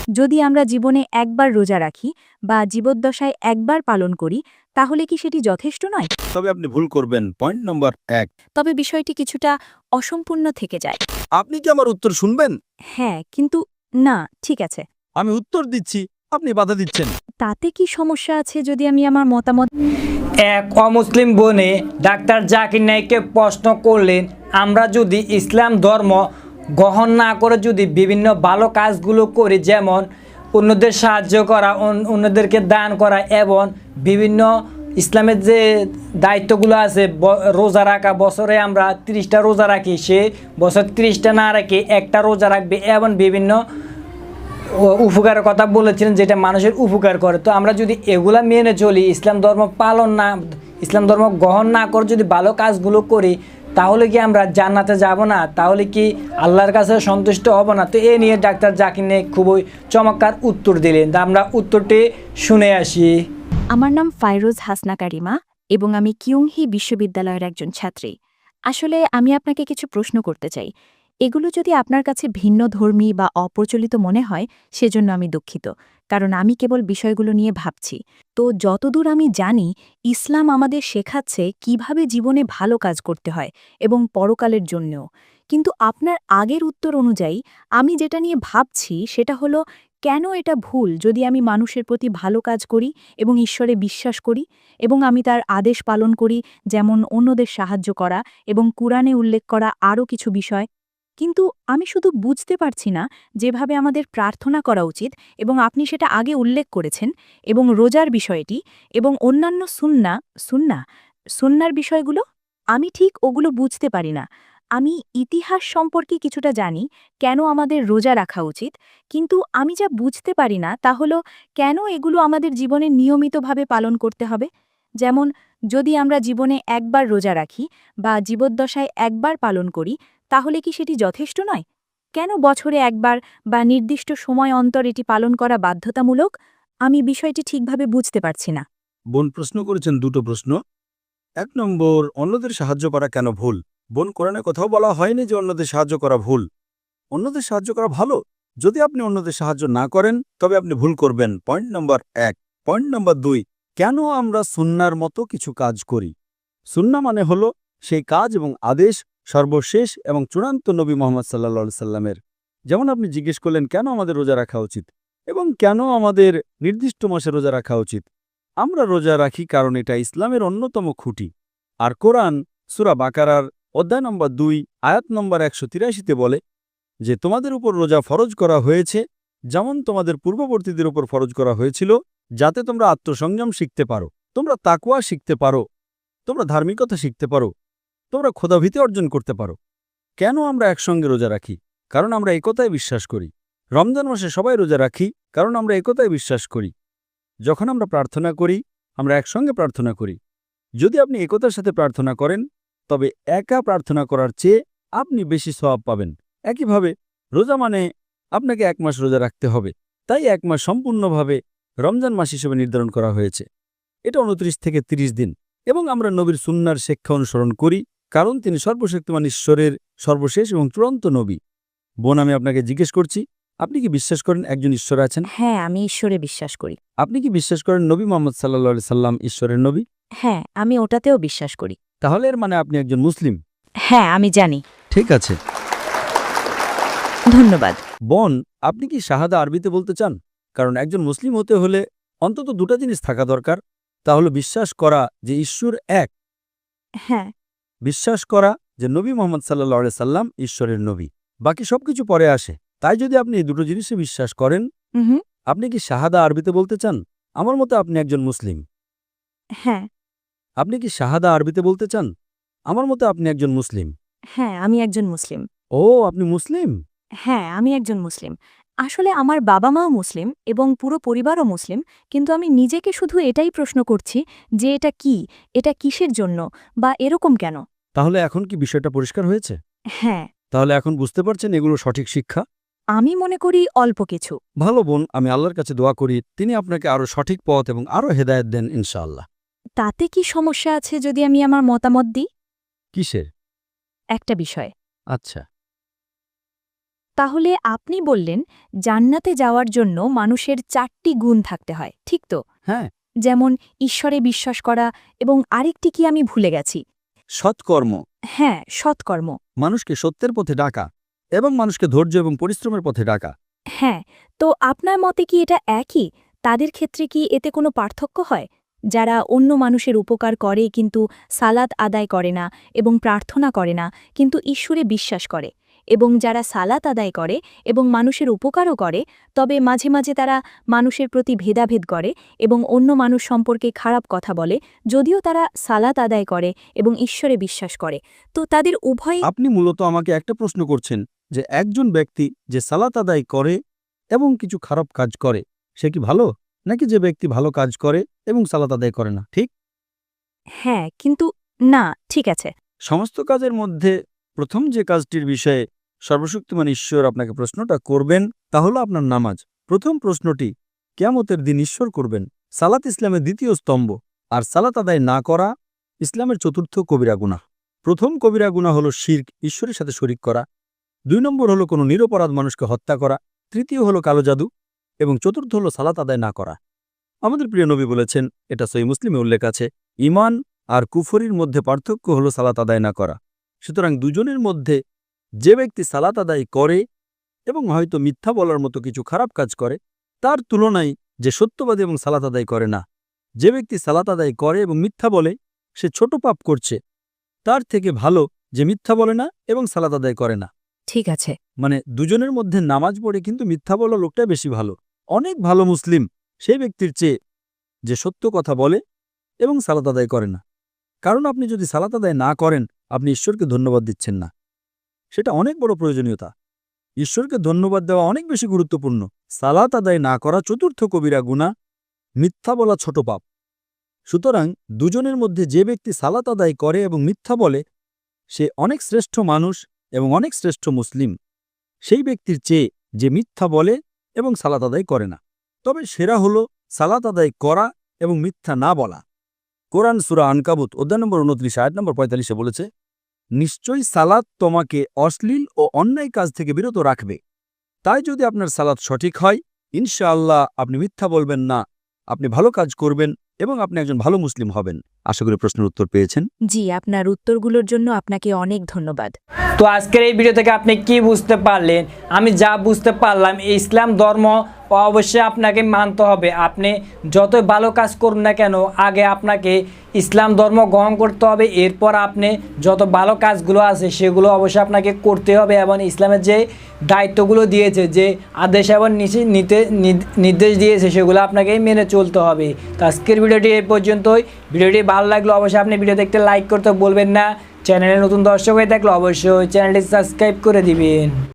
যদি আমরা জীবনে একবার রোজা রাখি বা জীবদ্দশায় একবার পালন করি তাহলে কি সেটি যথেষ্ট নয়? তবে আপনি ভুল করবেন। Point number 1। তবে বিষয়টি কিছুটা অসম্পূর্ণ থেকে যায়। আপনি কি আমার উত্তর শুনবেন? হ্যাঁ, কিন্তু না, ঠিক আছে। আমি উত্তর দিচ্ছি, আপনি বাধা দিচ্ছেন। তাতে কি সমস্যা আছে যদি আমি আমার মতামত এক অমুসলিম বোনে ডাক্তার জাকির নায়েককে প্রশ্ন করলেন, আমরা যদি ইসলাম ধর্ম গ্রহণ না করে যদি বিভিন্ন ভালো কাজগুলো করি, যেমন অন্যদের সাহায্য করা, অন্যদেরকে দান করা এবং বিভিন্ন ইসলামের যে দায়িত্বগুলো আছে, রোজা রাখা, বছরে আমরা 30টা রোজা রাখি, সে বছর 30টা না রাখি একটা রোজা রাখবে এবং বিভিন্ন উপকারের কথা বলেছিলেন যেটা মানুষের উপকার করে। তো আমরা যদি এগুলা মেনে চলি, ইসলাম ধর্ম ইসলাম ধর্ম গ্রহণ না করে যদি ভালো কাজগুলো করি, তাহলে কি আমরা জান্নাতে যাব না? তাহলে কি আল্লাহর কাছে সন্তুষ্ট হব না? তো এ নিয়ে ডাক্তার জাকির নায়েক খুবই চমৎকার উত্তর দিলেন। তা আমরা উত্তরটি শুনে আসি। আমার নাম ফাইরোজ হাসনা কারিমা এবং আমি কিউংহি বিশ্ববিদ্যালয়ের একজন ছাত্রী। আসলে আমি আপনাকে কিছু প্রশ্ন করতে চাই। এগুলো যদি আপনার কাছে ভিন্নধর্মী বা অপ্রচলিত মনে হয় সেজন্য আমি দুঃখিত, কারণ আমি কেবল বিষয়গুলো নিয়ে ভাবছি। তো যতদূর আমি জানি, ইসলাম আমাদের শেখাচ্ছে কিভাবে জীবনে ভালো কাজ করতে হয় এবং পরকালের জন্যও। কিন্তু আপনার আগের উত্তর অনুযায়ী আমি যেটা নিয়ে ভাবছি সেটা হলো, কেন এটা ভুল যদি আমি মানুষের প্রতি ভালো কাজ করি এবং ঈশ্বরে বিশ্বাস করি এবং আমি তার আদেশ পালন করি, যেমন অন্যদের সাহায্য করা এবং কুরআনে উল্লেখ করা আরও কিছু বিষয়। কিন্তু আমি শুধু বুঝতে পারছি না যেভাবে আমাদের প্রার্থনা করা উচিত, এবং আপনি সেটা আগে উল্লেখ করেছেন, এবং রোজার বিষয়টি এবং অন্যান্য সুন্নার বিষয়গুলো আমি ঠিক ওগুলো বুঝতে পারি না। আমি ইতিহাস সম্পর্কে কিছুটা জানি, কেন আমাদের রোজা রাখা উচিত, কিন্তু আমি যা বুঝতে পারি না তা হলো কেন এগুলো আমাদের জীবনে নিয়মিতভাবে পালন করতে হবে। যেমন, যদি আমরা জীবনে একবার রোজা রাখি বা জীবদ্দশায় একবার পালন করি তাহলে কি সেটি যথেষ্ট নয়? কেন বছরে একবার বা নির্দিষ্ট সময় অন্তর এটি পালন করা বাধ্যতামূলক? আমি বিষয়টি ঠিকভাবে বুঝতে পারছি না। বোন প্রশ্ন করেছেন দুটো প্রশ্ন। 1 নম্বর, অন্যদের সাহায্য করা কেন ভুল? বোন, কোরআনে কোথাও বলা হয়নি যে অন্যদের সাহায্য করা ভুল। অন্যদের সাহায্য করা ভালো। যদি আপনি অন্যদের সাহায্য না করেন তবে আপনি ভুল করবেন। Point number 1। পয়েন্ট নম্বর 2, কেন আমরা সুন্নার মতো কিছু কাজ করি? সুন্না মানে হলো সেই কাজ এবং আদেশ সর্বশেষ এবং চূড়ান্ত নবী মোহাম্মদ সাল্লাল্লাহু সাল্লামের। যেমন আপনি জিজ্ঞেস করলেন কেন আমাদের রোজা রাখা উচিত এবং কেন আমাদের নির্দিষ্ট মাসে রোজা রাখা উচিত। আমরা রোজা রাখি কারণ এটা ইসলামের অন্যতম খুঁটি। আর কোরআন সূরা বাকারার অধ্যায় নম্বর 2 আয়াত নম্বর 183-তে বলে যে তোমাদের উপর রোজা ফরজ করা হয়েছে যেমন তোমাদের পূর্ববর্তীদের উপর ফরজ করা হয়েছিল, যাতে তোমরা আত্মসংযম শিখতে পারো, তোমরা তাকওয়া শিখতে পারো, তোমরা ধার্মিকতা শিখতে পারো, তোমরা খোদাভীতি অর্জন করতে পারো। কেন আমরা একসঙ্গে রোজা রাখি? কারণ আমরা একতায় বিশ্বাস করি। রমজান মাসে সবাই রোজা রাখি কারণ আমরা একতায় বিশ্বাস করি। যখন আমরা প্রার্থনা করি আমরা একসঙ্গে প্রার্থনা করি। যদি আপনি একতার সাথে প্রার্থনা করেন তবে একা প্রার্থনা করার চেয়ে আপনি বেশি সওয়াব পাবেন। একইভাবে রোজা মানে আপনাকে 1 মাস রোজা রাখতে হবে, তাই 1 মাস সম্পূর্ণভাবে রমজান মাস হিসেবে নির্ধারণ করা হয়েছে। এটা 29 থেকে 30 দিন এবং আমরা নবীর সুন্নার শিক্ষা অনুসরণ করি কারণ তিনি সর্বশক্তিমান ঈশ্বরের সর্বশেষ এবং চূড়ান্ত নবী। বোন, আমি আপনাকে জিজ্ঞেস করছি, আপনি কি বিশ্বাস করেন একজন ঈশ্বর আছেন? হ্যাঁ, আমি ঈশ্বরে বিশ্বাস করি। আপনি কি বিশ্বাস করেন নবী মোহাম্মদ সাল্লাল্লাহু আলাইহি সাল্লাম ঈশ্বরের নবী? হ্যাঁ, আমি ওটাতেও বিশ্বাস করি। তাহলে এর মানে আপনি একজন মুসলিম। হ্যাঁ, আমি জানি। ঠিক আছে। ধন্যবাদ। বোন, আপনি কি শাহাদা আরবিতে বলতে চান? কারণ একজন মুসলিম হতে হলে অন্তত 2টা জিনিস থাকা দরকার। তা হলো বিশ্বাস করা যে ঈশ্বর এক, হ্যাঁ। বিশ্বাস করা যে নবী মোহাম্মদ সাল্লাল্লাহু আলাইহি সাল্লাম ঈশ্বরের নবী। বাকি সবকিছু পরে আসে। তাই যদি আপনি এই দুটো জিনিসে বিশ্বাস করেন, হুম। আপনি কি শাহাদা আরবিতে বলতে চান? আমার মতে আপনি একজন মুসলিম। হ্যাঁ। আপনি কি শাহাদা আরবিতে বলতে চান? আমার মতে আপনি একজন মুসলিম। হ্যাঁ, আমি একজন মুসলিম। ও, আপনি মুসলিম? হ্যাঁ, আমি একজন মুসলিম। আসলে আমার বাবা-মাও মুসলিম এবং পুরো পরিবারও মুসলিম, কিন্তু আমি নিজেকে শুধু এটাই প্রশ্ন করছি যে এটা কি? এটা কিসের জন্য? বা এরকম কেন? তাহলে এখন কি বিষয়টা পরিষ্কার হয়েছে? হ্যাঁ, তাহলে এখন বুঝতে পারছেন এগুলো সঠিক শিক্ষা? আমি মনে করি অল্প কিছু। ভালো বোন, আমি আল্লাহর কাছে দোয়া করি তিনি আপনাকে আরো সঠিক পথ এবং আরো হেদায়েত দেন ইনশাআল্লাহ। তাতে কি সমস্যা আছে যদি আমি আমার মতামত দিই? কিসের? একটা বিষয়। আচ্ছা। তাহলে আপনি বললেন জান্নাতে যাওয়ার জন্য মানুষের 4টি গুণ থাকতে হয়, ঠিক তো? হ্যাঁ। যেমন ঈশ্বরে বিশ্বাস করা এবং আরেকটি কি আমি ভুলে গেছি? সৎকর্ম, হ্যাঁ, সৎকর্ম। মানুষকে সত্যের পথে ডাকা এবং মানুষকে ধৈর্য এবং পরিশ্রমের পথে ডাকা। হ্যাঁ, তো আপনার মতে কি এটা একই? তাদের ক্ষেত্রে কি এতে কোনো পার্থক্য হয়? যারা অন্য মানুষের উপকার করে কিন্তু সালাত আদায় করে না এবং প্রার্থনা করে না কিন্তু ঈশ্বরে বিশ্বাস করে, এবং যারা সালাত আদায় করে এবং মানুষের উপকারও করে তবে মাঝে মাঝে তারা মানুষের প্রতি ভেদাভেদ করে এবং অন্য মানুষ সম্পর্কে খারাপ কথা বলে, যদিও তারা সালাত আদায় করে এবং ঈশ্বরে বিশ্বাস করে, তো তাদের উভয় আপনি মূলত আমাকে একটা প্রশ্ন করছেন যে একজন ব্যক্তি যে সালাত আদায় করে এবং কিছু খারাপ কাজ করে সে কি ভালো, নাকি যে ব্যক্তি ভালো কাজ করে এবং সালাত আদায় করে না, ঠিক? হ্যাঁ, কিন্তু না, ঠিক আছে। সমস্ত কাজের মধ্যে প্রথম যে কাজটির বিষয়ে সর্বশক্তিমান ঈশ্বর আপনাকে প্রশ্নটা করবেন তা হলো আপনার নামাজ। প্রথম প্রশ্নটি কিয়ামতের দিন ঈশ্বর করবেন। সালাত ইসলামের দ্বিতীয় স্তম্ভ, আর সালাত আদায় না করা ইসলামের চতুর্থ কবিরা গুনাহ। প্রথম কবিরা গুনাহ হলো শিরক, ঈশ্বরের সাথে শরিক করা। 2 নম্বর হলো কোনো নিরপরাধ মানুষকে হত্যা করা। তৃতীয় হলো কালো জাদু, এবং চতুর্থ হলো সালাত আদায় না করা। আমাদের প্রিয় নবী বলেছেন, এটা সহিহ মুসলিমে উল্লেখ আছে, ঈমান আর কুফরির মধ্যে পার্থক্য হলো সালাত আদায় না করা। সুতরাং দুজনের মধ্যে যে ব্যক্তি সালাত আদায় করে এবং হয়তো মিথ্যা বলার মতো কিছু খারাপ কাজ করে তার তুলনায় যে সত্যবাদী এবং সালাত আদায় করে না, যে ব্যক্তি সালাত আদায় করে এবং মিথ্যা বলে সে ছোট পাপ করছে, তার থেকে ভালো যে মিথ্যা বলে না এবং সালাত আদায় করে না। ঠিক আছে। মানে দুজনের মধ্যে নামাজ পড়ে কিন্তু মিথ্যা বলা লোকটা বেশি ভালো, অনেক ভালো মুসলিম সেই ব্যক্তির চেয়ে যে সত্য কথা বলে এবং সালাত আদায় করে না। কারণ আপনি যদি সালাত আদায় না করেন আপনি ঈশ্বরকে ধন্যবাদ দিচ্ছেন না, সেটা অনেক বড় প্রয়োজনীয়তা। ঈশ্বরকে ধন্যবাদ দেওয়া অনেক বেশি গুরুত্বপূর্ণ। সালাত আদায় না করা চতুর্থ কবিরা গুনাহ, মিথ্যা বলা ছোট পাপ। সুতরাং দুজনের মধ্যে যে ব্যক্তি সালাত আদায় করে এবং মিথ্যা বলে সে অনেক শ্রেষ্ঠ মানুষ এবং অনেক শ্রেষ্ঠ মুসলিম সেই ব্যক্তির চেয়ে যে মিথ্যা বলে এবং সালাত আদায় করে না। তবে সেরা হলো সালাত আদায় করা এবং মিথ্যা না বলা। কোরআন সূরা আনকাবুত অধ্যায় নম্বর 29 আয়াত নম্বর 45 বলেছে, নিশ্চয়ই সালাত তোমাকে অশ্লীল ও অন্যায় কাজ থেকে বিরত রাখবে। তাই যদি আপনার সালাত সঠিক হয় ইনশাআল্লাহ আপনি মিথ্যা বলবেন না, আপনি ভালো কাজ করবেন এবং আপনি একজন ভালো মুসলিম হবেন। আশা করি প্রশ্নের উত্তর পেয়েছেন। জি, আপনার উত্তরগুলোর জন্য আপনাকে অনেক ধন্যবাদ। তো আজকের এই ভিডিও থেকে আপনি কি বুঝতে পারলেন? আমি যা বুঝতে পারলাম, ইসলাম ধর্ম অবশ্যই আপনাকে মানতে হবে। আপনি যতই ভালো কাজ করুন না কেন আগে আপনাকে ইসলাম ধর্ম গ্রহণ করতে হবে, এরপর আপনি যত ভালো কাজগুলো আছে সেগুলো অবশ্যই আপনাকে করতে হবে এবং ইসলামের যে দায়িত্বগুলো দিয়েছে, যে আদেশ এবং নির্দেশ দিয়েছে সেগুলো আপনাকে মেনে চলতে হবে। তো আজকের ভিডিওটি এই পর্যন্তই। ভিডিওটি ভালো লাগলে অবশ্যই আপনি ভিডিও দেখতে লাইক করতে বলবেন না। চ্যানেলে নতুন দর্শক হয়ে থাকলে অবশ্যই চ্যানেলটি সাবস্ক্রাইব করে দিবেন।